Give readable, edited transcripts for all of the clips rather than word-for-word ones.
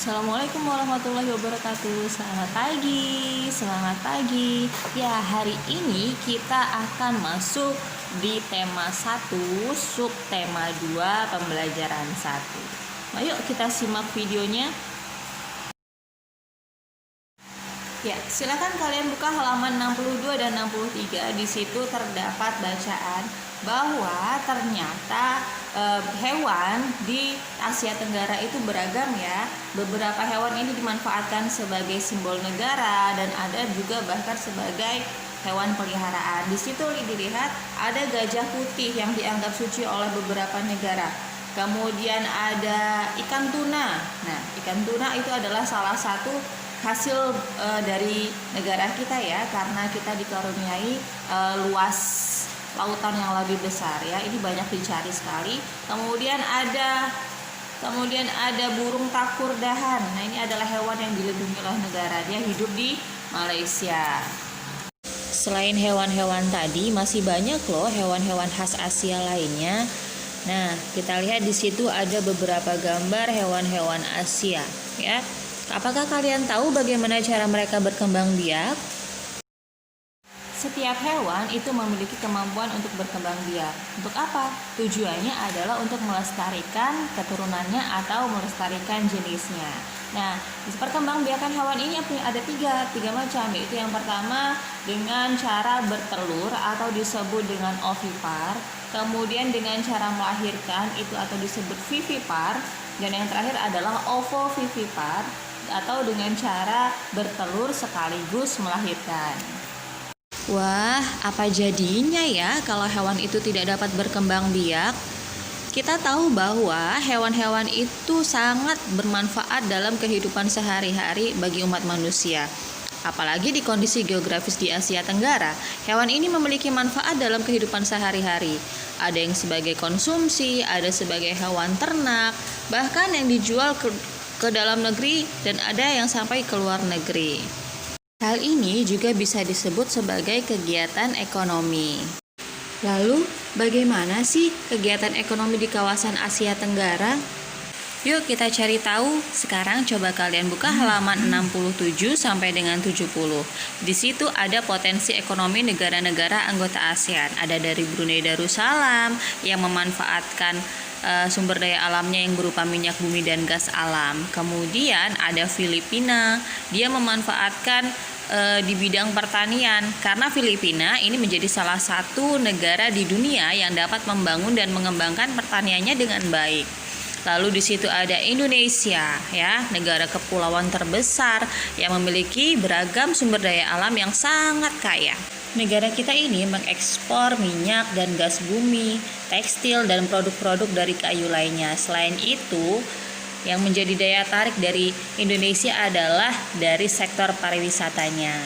Assalamualaikum warahmatullahi wabarakatuh. Selamat pagi, selamat pagi. Ya, hari ini kita akan masuk di tema 1, subtema 2, pembelajaran 1. Ayo kita simak videonya. Ya, silakan kalian buka halaman 62 dan 63. Di situ terdapat bacaan bahwa ternyata hewan di Asia Tenggara itu beragam ya. Beberapa hewan ini dimanfaatkan sebagai simbol negara dan ada juga bahkan sebagai hewan peliharaan. Di situ dilihat ada gajah putih yang dianggap suci oleh beberapa negara. Kemudian ada ikan tuna. Nah, ikan tuna itu adalah salah satu hasil dari negara kita ya, karena kita dikaruniai luas lautan yang lebih besar ya. Ini banyak dicari sekali. Kemudian ada burung takur dahan. Nah, ini adalah hewan yang dilindungi oleh negara. Dia hidup di Malaysia. Selain hewan-hewan tadi, masih banyak loh hewan-hewan khas Asia lainnya. Nah, kita lihat di situ ada beberapa gambar hewan-hewan Asia ya. Apakah kalian tahu bagaimana cara mereka berkembang biak? Setiap hewan itu memiliki kemampuan untuk berkembang biak. Untuk apa? Tujuannya adalah untuk melestarikan keturunannya atau melestarikan jenisnya. Nah, perkembangbiakan hewan ini ada tiga macam, yaitu yang pertama dengan cara bertelur atau disebut dengan ovipar, kemudian dengan cara melahirkan itu atau disebut vivipar, dan yang terakhir adalah ovovivipar atau dengan cara bertelur sekaligus melahirkan. Wah, apa jadinya ya kalau hewan itu tidak dapat berkembang biak? Kita tahu bahwa hewan-hewan itu sangat bermanfaat dalam kehidupan sehari-hari bagi umat manusia. Apalagi di kondisi geografis di Asia Tenggara, hewan ini memiliki manfaat dalam kehidupan sehari-hari. Ada yang sebagai konsumsi, ada sebagai hewan ternak, bahkan yang dijual ke dalam negeri dan ada yang sampai ke luar negeri. Hal ini juga bisa disebut sebagai kegiatan ekonomi. Lalu, bagaimana sih kegiatan ekonomi di kawasan Asia Tenggara? Yuk kita cari tahu. Sekarang coba kalian buka halaman 67 sampai dengan 70. Di situ ada potensi ekonomi negara-negara anggota ASEAN. Ada dari Brunei Darussalam yang memanfaatkan sumber daya alamnya yang berupa minyak bumi dan gas alam. Kemudian ada Filipina, dia memanfaatkan di bidang pertanian, karena Filipina ini menjadi salah satu negara di dunia yang dapat membangun dan mengembangkan pertaniannya dengan baik. Lalu di situ ada Indonesia ya, negara kepulauan terbesar yang memiliki beragam sumber daya alam yang sangat kaya. Negara kita ini mengekspor minyak dan gas bumi, tekstil dan produk-produk dari kayu lainnya. Selain itu, yang menjadi daya tarik dari Indonesia adalah dari sektor pariwisatanya.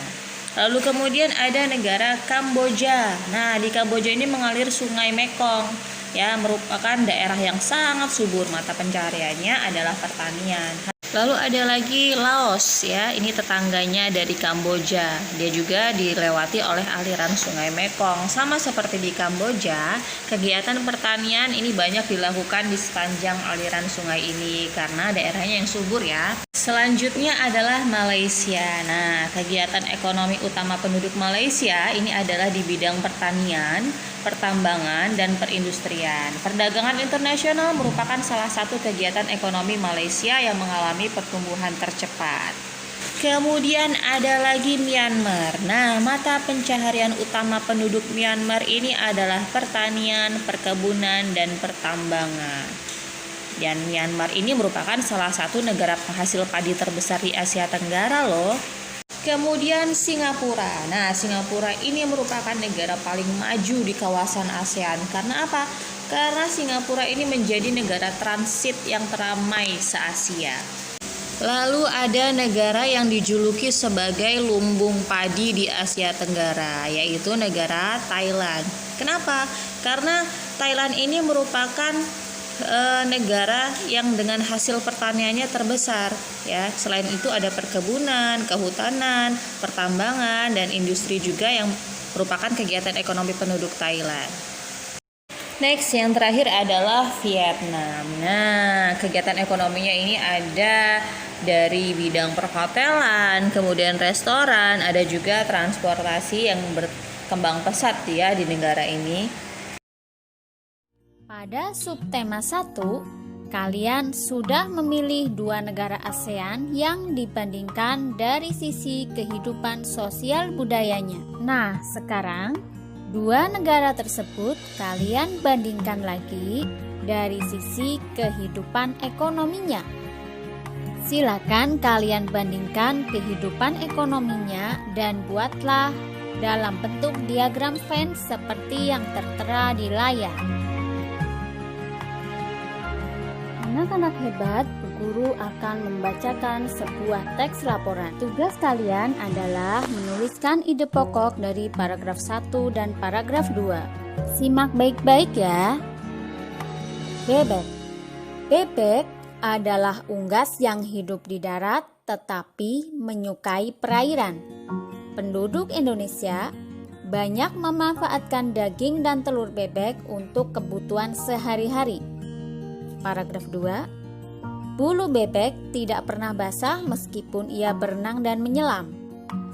Lalu kemudian ada negara Kamboja. Nah, di Kamboja ini mengalir Sungai Mekong, ya, merupakan daerah yang sangat subur. Mata pencahariannya adalah pertanian. Lalu ada lagi Laos ya, ini tetangganya dari Kamboja. Dia juga dilewati oleh aliran Sungai Mekong. Sama seperti di Kamboja, kegiatan pertanian ini banyak dilakukan di sepanjang aliran sungai ini karena daerahnya yang subur ya. Selanjutnya adalah Malaysia. Nah, kegiatan ekonomi utama penduduk Malaysia ini adalah di bidang pertanian, pertambangan, dan perindustrian. Perdagangan internasional merupakan salah satu kegiatan ekonomi Malaysia yang mengalami pertumbuhan tercepat. Kemudian ada lagi Myanmar. Nah, mata pencaharian utama penduduk Myanmar ini adalah pertanian, perkebunan, dan pertambangan. Dan Myanmar ini merupakan salah satu negara penghasil padi terbesar di Asia Tenggara loh. Kemudian Singapura. Nah, Singapura ini merupakan negara paling maju di kawasan ASEAN. Karena apa? Karena Singapura ini menjadi negara transit yang teramai se-Asia. Lalu ada negara yang dijuluki sebagai lumbung padi di Asia Tenggara, yaitu negara Thailand. Kenapa? Karena Thailand ini merupakan negara yang dengan hasil pertaniannya terbesar ya. Selain itu ada perkebunan, kehutanan, pertambangan, dan industri juga yang merupakan kegiatan ekonomi penduduk Thailand. Next, yang terakhir adalah Vietnam. Nah, kegiatan ekonominya ini ada dari bidang perhotelan, kemudian restoran, ada juga transportasi yang berkembang pesat ya di negara ini. Pada subtema 1, kalian sudah memilih 2 negara ASEAN yang dibandingkan dari sisi kehidupan sosial budayanya. Nah, sekarang 2 negara tersebut kalian bandingkan lagi dari sisi kehidupan ekonominya. Silakan kalian bandingkan kehidupan ekonominya dan buatlah dalam bentuk diagram Venn seperti yang tertera di layar. Anak-anak hebat, guru akan membacakan sebuah teks laporan. Tugas kalian adalah menuliskan ide pokok dari paragraf 1 dan paragraf 2. Simak baik-baik ya. Bebek. Bebek adalah unggas yang hidup di darat tetapi menyukai perairan. Penduduk Indonesia banyak memanfaatkan daging dan telur bebek untuk kebutuhan sehari-hari. Paragraf 2. Bulu bebek tidak pernah basah meskipun ia berenang dan menyelam.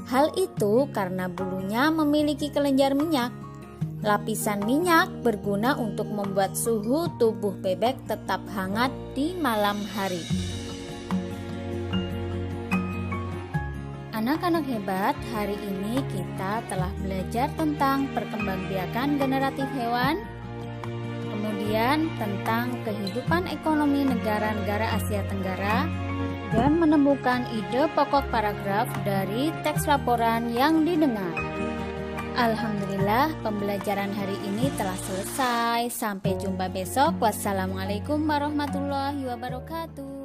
Hal itu karena bulunya memiliki kelenjar minyak. Lapisan minyak berguna untuk membuat suhu tubuh bebek tetap hangat di malam hari. Anak-anak hebat, hari ini kita telah belajar tentang perkembangbiakan generatif hewan, kemudian tentang kehidupan ekonomi negara-negara Asia Tenggara, dan menemukan ide pokok paragraf dari teks laporan yang didengar. Alhamdulillah, pembelajaran hari ini telah selesai. Sampai jumpa besok. Wassalamualaikum warahmatullahi wabarakatuh.